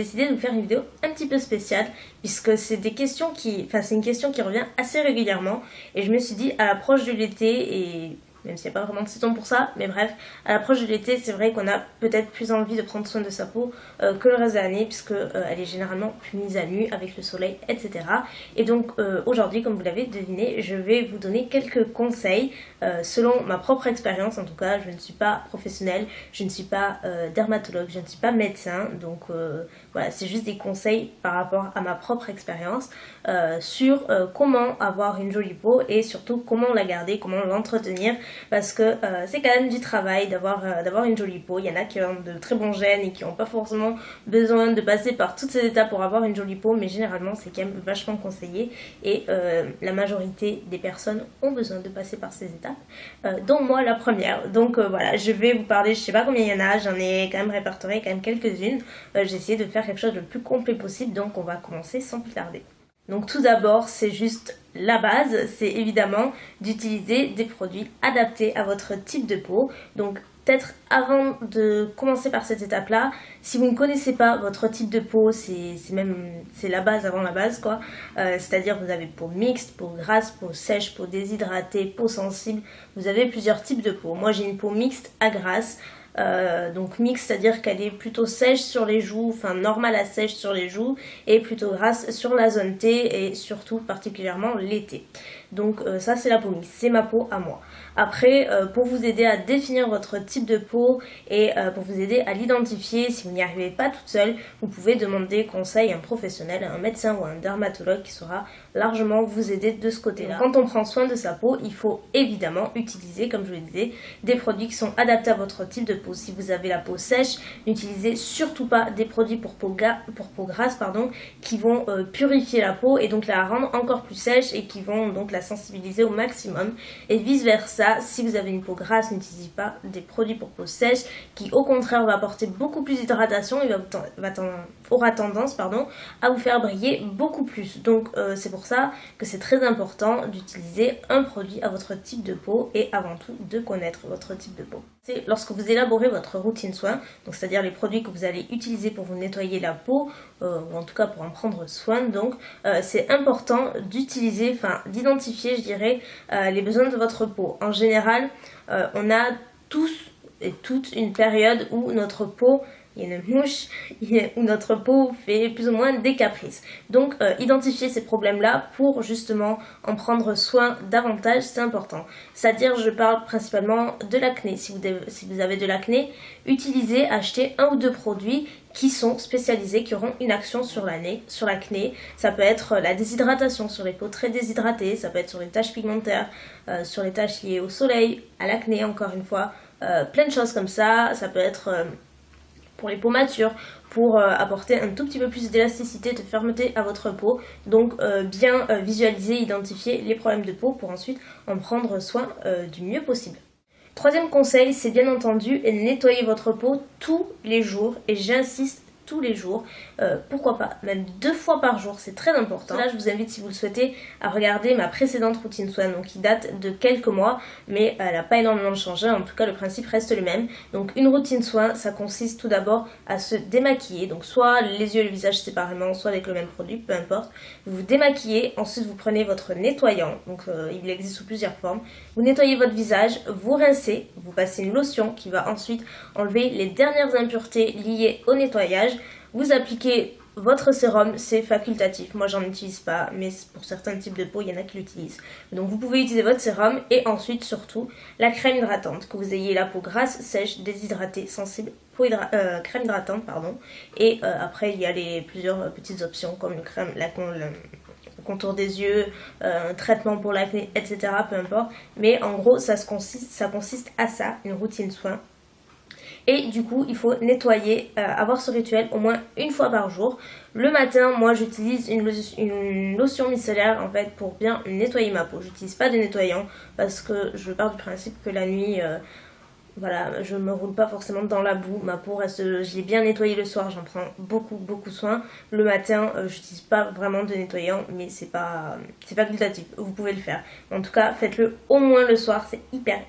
J'ai décidé de vous faire une vidéo un petit peu spéciale puisque c'est une question qui revient assez régulièrement et je me suis dit à l'approche de l'été et même s'il n'y a pas vraiment de saison pour ça, mais bref, à l'approche de l'été, c'est vrai qu'on a peut-être plus envie de prendre soin de sa peau que le reste de l'année, puisque elle est généralement plus mise à nu avec le soleil, etc. Et donc aujourd'hui, comme vous l'avez deviné, je vais vous donner quelques conseils selon ma propre expérience. En tout cas, je ne suis pas professionnelle, je ne suis pas dermatologue, je ne suis pas médecin, donc voilà, c'est juste des conseils par rapport à ma propre expérience sur comment avoir une jolie peau et surtout comment la garder, comment l'entretenir. Parce que c'est quand même du travail d'avoir une jolie peau. Il y en a qui ont de très bons gènes et qui n'ont pas forcément besoin de passer par toutes ces étapes pour avoir une jolie peau, mais généralement c'est quand même vachement conseillé et la majorité des personnes ont besoin de passer par ces étapes, dont moi la première. Donc voilà, je vais vous parler, je sais pas combien il y en a, j'en ai quand même répertorié quand même quelques-unes. J'ai essayé de faire quelque chose de le plus complet possible, donc on va commencer sans plus tarder. Donc tout d'abord, c'est juste la base, c'est évidemment d'utiliser des produits adaptés à votre type de peau. Donc peut-être avant de commencer par cette étape-là, si vous ne connaissez pas votre type de peau, c'est la base avant la base quoi. C'est-à-dire vous avez peau mixte, peau grasse, peau sèche, peau déshydratée, peau sensible. Vous avez plusieurs types de peau. Moi j'ai une peau mixte à grasse. Donc mixte, c'est-à-dire qu'elle est plutôt sèche sur les joues, enfin normale à sèche sur les joues et plutôt grasse sur la zone T et surtout particulièrement l'été. Donc ça c'est la peau mixte, c'est ma peau à moi. Après, pour vous aider à définir votre type de peau et pour vous aider à l'identifier, si vous n'y arrivez pas toute seule, vous pouvez demander conseil à un professionnel, à un médecin ou à un dermatologue qui saura largement vous aider de ce côté-là. Quand on prend soin de sa peau, il faut évidemment utiliser, comme je vous le disais, des produits qui sont adaptés à votre type de peau. Si vous avez la peau sèche, n'utilisez surtout pas des produits pour peau grasse qui vont purifier la peau et donc la rendre encore plus sèche et qui vont donc la sensibiliser au maximum. Et vice versa, si vous avez une peau grasse, n'utilisez pas des produits pour peau sèche qui au contraire va apporter beaucoup plus d'hydratation et aura tendance à vous faire briller beaucoup plus. Donc c'est pour ça que c'est très important d'utiliser un produit à votre type de peau et avant tout de connaître votre type de peau. C'est lorsque vous élaborez votre routine soin, donc c'est-à-dire les produits que vous allez utiliser pour vous nettoyer la peau, ou en tout cas pour en prendre soin, donc c'est important d'identifier, je dirais, les besoins de votre peau. En général, on a tous et toutes une période où notre peau, il y a une mouche, où notre peau fait plus ou moins des caprices. Donc identifier ces problèmes-là pour justement en prendre soin davantage, c'est important. C'est-à-dire, je parle principalement de l'acné. Si vous avez de l'acné, achetez un ou deux produits qui sont spécialisés, qui auront une action sur l'acné. Ça peut être la déshydratation sur les peaux très déshydratées, ça peut être sur les taches pigmentaires, sur les taches liées au soleil, à l'acné encore une fois, plein de choses comme ça. Ça peut être pour les peaux matures, pour apporter un tout petit peu plus d'élasticité, de fermeté à votre peau. Donc bien visualiser, identifier les problèmes de peau pour ensuite en prendre soin du mieux possible. Troisième conseil, c'est bien entendu nettoyer votre peau tous les jours, et j'insiste, tous les jours, pourquoi pas même 2 fois par jour, c'est très important. Là je vous invite, si vous le souhaitez, à regarder ma précédente routine soin, donc qui date de quelques mois, mais elle n'a pas énormément changé, en tout cas le principe reste le même. Donc une routine soin, ça consiste tout d'abord à se démaquiller, donc soit les yeux et le visage séparément, soit avec le même produit, peu importe. Vous vous démaquillez, ensuite vous prenez votre nettoyant, donc il existe sous plusieurs formes. Vous nettoyez votre visage, vous rincez, vous passez une lotion qui va ensuite enlever les dernières impuretés liées au nettoyage. Vous appliquez votre sérum, c'est facultatif. Moi j'en utilise pas, mais pour certains types de peau, il y en a qui l'utilisent. Donc vous pouvez utiliser votre sérum et ensuite surtout la crème hydratante. Que vous ayez la peau grasse, sèche, déshydratée, sensible, crème hydratante Et après il y a plusieurs petites options comme le contour des yeux, un traitement pour l'acné, etc. Peu importe. Mais en gros ça consiste à ça, une routine soin. Et du coup, il faut nettoyer, avoir ce rituel au moins une fois par jour. Le matin, moi j'utilise une lotion micellaire en fait pour bien nettoyer ma peau. J'utilise pas de nettoyant parce que je pars du principe que la nuit, voilà, je me roule pas forcément dans la boue. Ma peau reste, je l'ai bien nettoyée le soir, j'en prends beaucoup soin. Le matin, j'utilise pas vraiment de nettoyant, mais c'est pas facultatif, vous pouvez le faire. En tout cas, faites-le au moins le soir, c'est hyper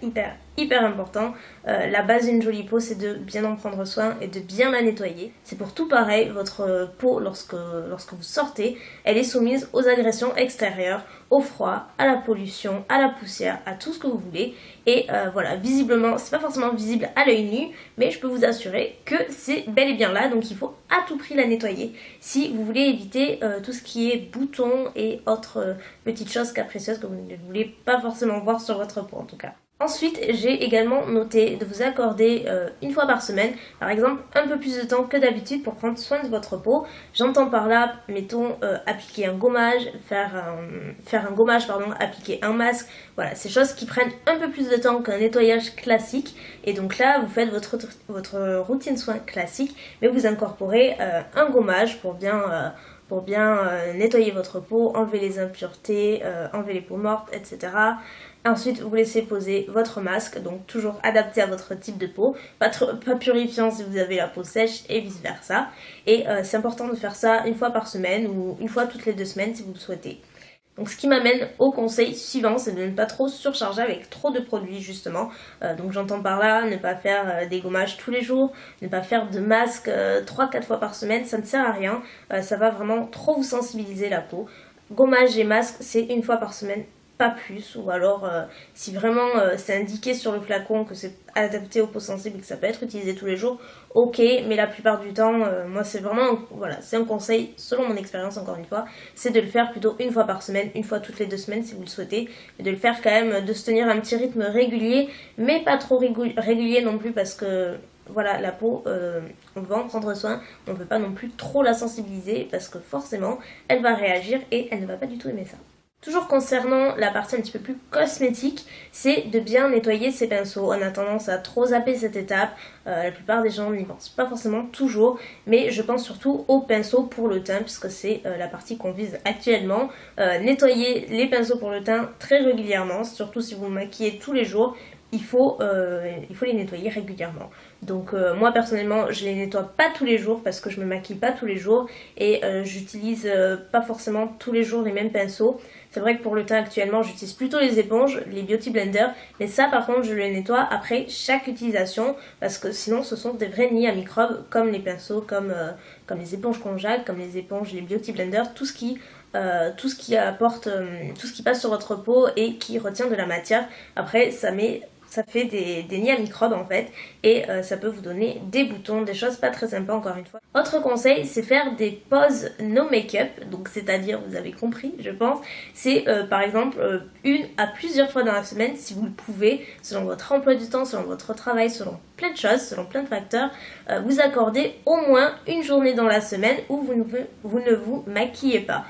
hyper important. La base d'une jolie peau, c'est de bien en prendre soin et de bien la nettoyer. C'est pour tout pareil, votre peau, lorsque vous sortez, elle est soumise aux agressions extérieures, au froid, à la pollution, à la poussière, à tout ce que vous voulez. Et voilà, visiblement, c'est pas forcément visible à l'œil nu, mais je peux vous assurer que c'est bel et bien là, donc il faut à tout prix la nettoyer si vous voulez éviter tout ce qui est boutons et autres petites choses capricieuses que vous ne voulez pas forcément voir sur votre peau en tout cas. Ensuite, j'ai également noté de vous accorder une fois par semaine, par exemple, un peu plus de temps que d'habitude pour prendre soin de votre peau. J'entends par là, mettons, appliquer un gommage, faire un gommage, appliquer un masque. Voilà, ces choses qui prennent un peu plus de temps qu'un nettoyage classique. Et donc là, vous faites votre routine soin classique, mais vous incorporez un gommage pour bien nettoyer votre peau, enlever les impuretés, enlever les peaux mortes, etc. Ensuite, vous laissez poser votre masque, donc toujours adapté à votre type de peau, pas purifiant si vous avez la peau sèche et vice versa. Et c'est important de faire ça une fois par semaine ou une fois toutes les 2 semaines si vous le souhaitez. Donc ce qui m'amène au conseil suivant, c'est de ne pas trop surcharger avec trop de produits justement. Donc j'entends par là ne pas faire des gommages tous les jours, ne pas faire de masques 3-4 fois par semaine, ça ne sert à rien. Ça va vraiment trop vous sensibiliser la peau. Gommage et masque, c'est une fois par semaine, pas plus, ou alors si vraiment c'est indiqué sur le flacon que c'est adapté aux peaux sensibles et que ça peut être utilisé tous les jours, ok, mais la plupart du temps, moi c'est vraiment, voilà, c'est un conseil, selon mon expérience encore une fois, c'est de le faire plutôt une fois par semaine, une fois toutes les 2 semaines si vous le souhaitez, et de le faire quand même, de se tenir un petit rythme régulier, mais pas trop régulier non plus parce que voilà, la peau, on va en prendre soin, on ne peut pas non plus trop la sensibiliser parce que forcément, elle va réagir et elle ne va pas du tout aimer ça. Toujours concernant la partie un petit peu plus cosmétique, c'est de bien nettoyer ses pinceaux. On a tendance à trop zapper cette étape, la plupart des gens n'y pensent pas forcément toujours, mais je pense surtout aux pinceaux pour le teint puisque c'est la partie qu'on vise actuellement. Nettoyer les pinceaux pour le teint très régulièrement, surtout si vous vous maquillez tous les jours. Il faut les nettoyer régulièrement. Donc moi personnellement je les nettoie pas tous les jours parce que je me maquille pas tous les jours et j'utilise pas forcément tous les jours les mêmes pinceaux. C'est vrai que pour le teint actuellement j'utilise plutôt les éponges, les Beauty Blender, mais ça par contre je les nettoie après chaque utilisation parce que sinon ce sont des vrais nids à microbes comme les pinceaux, comme les éponges Conjac, comme les éponges, les Beauty Blender, tout ce qui apporte, tout ce qui passe sur votre peau et qui retient de la matière. Après ça fait des nids à microbes en fait et ça peut vous donner des boutons, des choses pas très sympas encore une fois. Autre conseil, c'est faire des pauses no make-up, donc c'est-à-dire, vous avez compris je pense, c'est par exemple une à plusieurs fois dans la semaine si vous le pouvez, selon votre emploi du temps, selon votre travail, selon plein de choses, selon plein de facteurs, vous accordez au moins une journée dans la semaine où vous ne vous maquillez pas.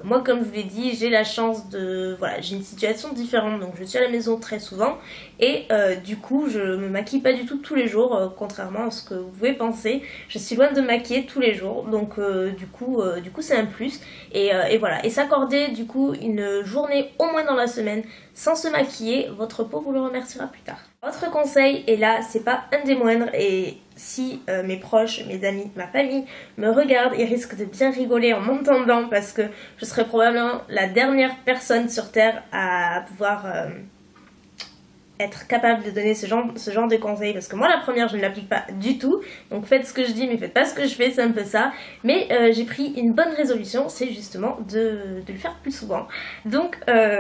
Moi comme je vous l'ai dit, j'ai la chance de... Voilà, j'ai une situation différente, donc je suis à la maison très souvent et du coup je me maquille pas du tout tous les jours, contrairement à ce que vous pouvez penser. Je suis loin de me maquiller tous les jours, donc du coup c'est un plus et voilà. Et s'accorder du coup une journée au moins dans la semaine sans se maquiller, votre peau vous le remerciera plus tard. Autre conseil, et là c'est pas un des moindres, et si mes proches, mes amis, ma famille me regardent, ils risquent de bien rigoler en m'entendant parce que je serai probablement la dernière personne sur Terre à pouvoir être capable de donner ce genre de conseils parce que moi la première je ne l'applique pas du tout, donc faites ce que je dis mais faites pas ce que je fais, c'est un peu ça, mais j'ai pris une bonne résolution, c'est justement de le faire plus souvent, donc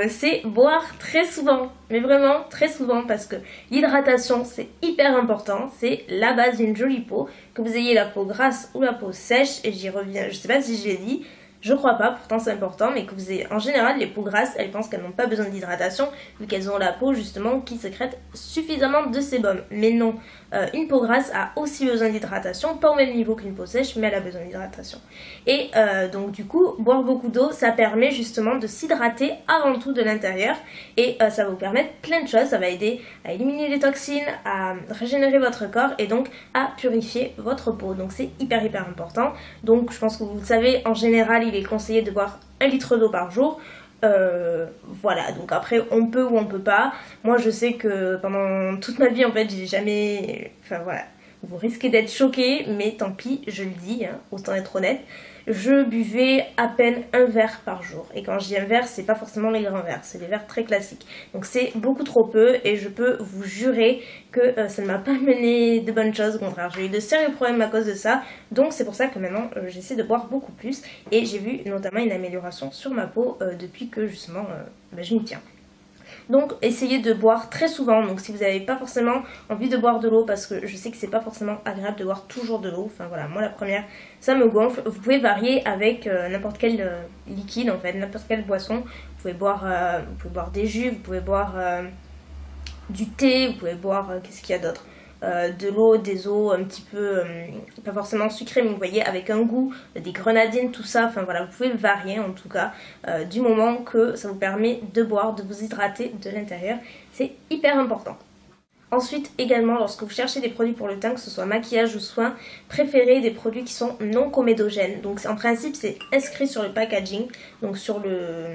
c'est boire très souvent, mais vraiment très souvent parce que l'hydratation c'est hyper important, c'est la base d'une jolie peau, que vous ayez la peau grasse ou la peau sèche, et j'y reviens, je sais pas si je l'ai dit, je crois pas, pourtant c'est important, mais que vous ayez en général les peaux grasses, elles pensent qu'elles n'ont pas besoin d'hydratation vu qu'elles ont la peau justement qui sécrète suffisamment de sébum. Mais non, une peau grasse a aussi besoin d'hydratation, pas au même niveau qu'une peau sèche, mais elle a besoin d'hydratation. Et donc du coup, boire beaucoup d'eau, ça permet justement de s'hydrater avant tout de l'intérieur et ça va vous permettre plein de choses, ça va aider à éliminer les toxines, à régénérer votre corps et donc à purifier votre peau. Donc c'est hyper important. Donc je pense que vous le savez, en général il est conseillé de boire 1 litre d'eau par jour. Voilà, donc après on peut ou on peut pas. Moi je sais que pendant toute ma vie en fait j'ai jamais... Enfin voilà, Vous risquez d'être choqués, mais tant pis, je le dis, hein, autant être honnête. Je buvais à peine un verre par jour. Et quand je dis un verre, c'est pas forcément les grands verres, c'est les verres très classiques. Donc c'est beaucoup trop peu et je peux vous jurer que ça ne m'a pas mené de bonnes choses. Au contraire, j'ai eu de sérieux problèmes à cause de ça. Donc c'est pour ça que maintenant j'essaie de boire beaucoup plus. Et j'ai vu notamment une amélioration sur ma peau depuis que justement je m'y tiens. Donc essayez de boire très souvent, donc si vous n'avez pas forcément envie de boire de l'eau, parce que je sais que c'est pas forcément agréable de boire toujours de l'eau, enfin voilà, moi la première ça me gonfle, vous pouvez varier avec n'importe quel liquide en fait, n'importe quelle boisson, vous pouvez boire des jus, vous pouvez boire du thé, vous pouvez boire, qu'est-ce qu'il y a d'autre, de l'eau, des eaux un petit peu, pas forcément sucrées, mais vous voyez, avec un goût, des grenadines, tout ça, enfin voilà, vous pouvez le varier en tout cas, du moment que ça vous permet de boire, de vous hydrater de l'intérieur, c'est hyper important. Ensuite, également, lorsque vous cherchez des produits pour le teint, que ce soit maquillage ou soins, préférez des produits qui sont non comédogènes. Donc en principe, c'est inscrit sur le packaging, donc sur le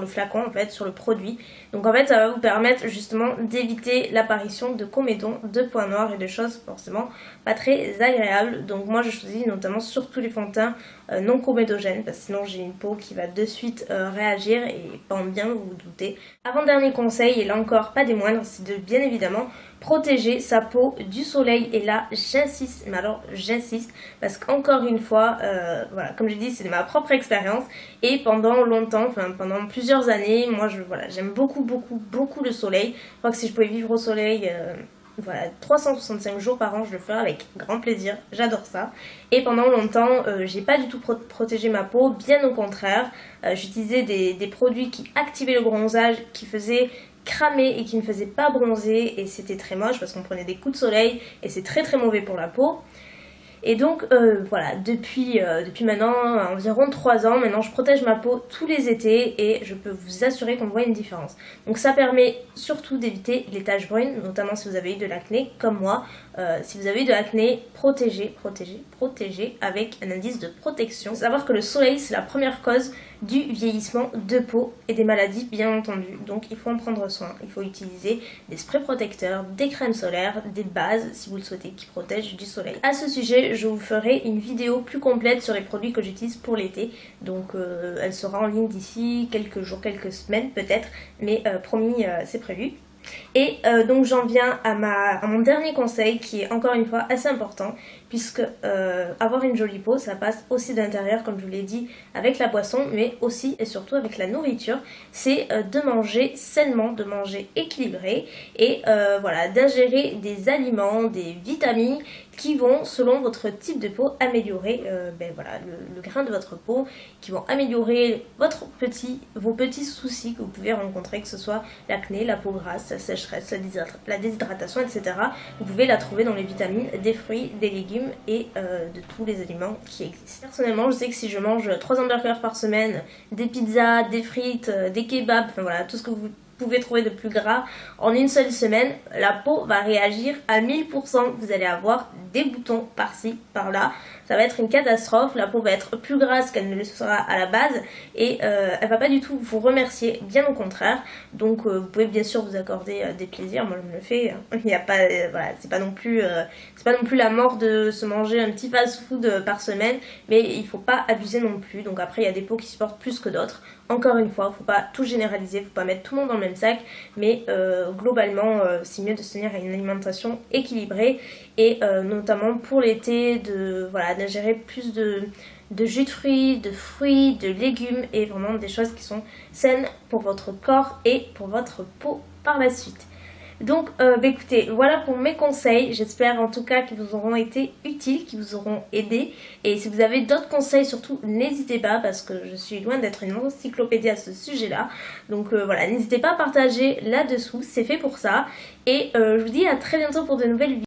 flacon en fait, sur le produit. Donc en fait ça va vous permettre justement d'éviter l'apparition de comédons, de points noirs et de choses forcément pas très agréables. Donc moi je choisis notamment surtout les fonds de teint non comédogènes parce que sinon j'ai une peau qui va de suite réagir et pas bien, vous vous doutez. Avant-dernier conseil, et là encore pas des moindres, c'est de bien évidemment protéger sa peau du soleil. Et là j'insiste, mais alors j'insiste parce qu'encore une fois, voilà, comme j'ai dit, c'est de ma propre expérience et pendant longtemps, enfin pendant plusieurs années, moi j'aime beaucoup le soleil. Je crois que si je pouvais vivre au soleil, voilà, 365 jours par an, je le ferais avec grand plaisir, j'adore ça. Et pendant longtemps, j'ai pas du tout protégé ma peau, bien au contraire. J'utilisais des produits qui activaient le bronzage, qui faisaient cramer et qui ne faisaient pas bronzer, et c'était très moche parce qu'on prenait des coups de soleil et c'est très mauvais pour la peau. Et donc voilà, depuis maintenant environ 3 ans, maintenant je protège ma peau tous les étés et je peux vous assurer qu'on voit une différence. Donc ça permet surtout d'éviter les taches brunes, notamment si vous avez eu de l'acné comme moi. Si vous avez eu de l'acné, protégez avec un indice de protection. Il faut savoir que le soleil c'est la première cause du vieillissement de peau et des maladies bien entendu. Donc il faut en prendre soin, il faut utiliser des sprays protecteurs, des crèmes solaires, des bases si vous le souhaitez qui protègent du soleil. À ce sujet, je vous ferai une vidéo plus complète sur les produits que j'utilise pour l'été. Donc elle sera en ligne d'ici quelques jours, quelques semaines peut-être, mais promis c'est prévu. Et donc j'en viens à mon dernier conseil qui est encore une fois assez important, puisque avoir une jolie peau ça passe aussi de l'intérieur comme je vous l'ai dit avec la boisson, mais aussi et surtout avec la nourriture. C'est de manger sainement, de manger équilibré et voilà, d'ingérer des aliments, des vitamines qui vont selon votre type de peau améliorer voilà, le grain de votre peau, qui vont améliorer vos petits soucis que vous pouvez rencontrer, que ce soit l'acné, la peau grasse, la sécheresse, la déshydratation, etc. Vous pouvez la trouver dans les vitamines des fruits, des légumes et de tous les aliments qui existent. Personnellement, je sais que si je mange 3 hamburgers par semaine, des pizzas, des frites, des kebabs, enfin voilà, tout ce que vous pouvez trouver de plus gras en une seule semaine, la peau va réagir à 1000%. Vous allez avoir des boutons par-ci, par-là. Ça va être une catastrophe. La peau va être plus grasse qu'elle ne le sera à la base et elle va pas du tout vous remercier, bien au contraire. Donc vous pouvez bien sûr vous accorder des plaisirs. Moi je me le fais. Il n'y a pas, voilà, c'est pas non plus la mort de se manger un petit fast-food par semaine, mais il faut pas abuser non plus. Donc après il y a des peaux qui supportent plus que d'autres. Encore une fois, faut pas tout généraliser, faut pas mettre tout le monde dans le même sac, mais globalement c'est mieux de se tenir à une alimentation équilibrée et notamment pour l'été d'ingérer plus de jus de fruits, de légumes et vraiment des choses qui sont saines pour votre corps et pour votre peau par la suite. Donc écoutez, voilà pour mes conseils, j'espère en tout cas qu'ils vous auront été utiles, qu'ils vous auront aidé. Et si vous avez d'autres conseils, surtout n'hésitez pas, parce que je suis loin d'être une encyclopédie à ce sujet là. Donc voilà, n'hésitez pas à partager là-dessous, c'est fait pour ça. Et je vous dis à très bientôt pour de nouvelles vidéos.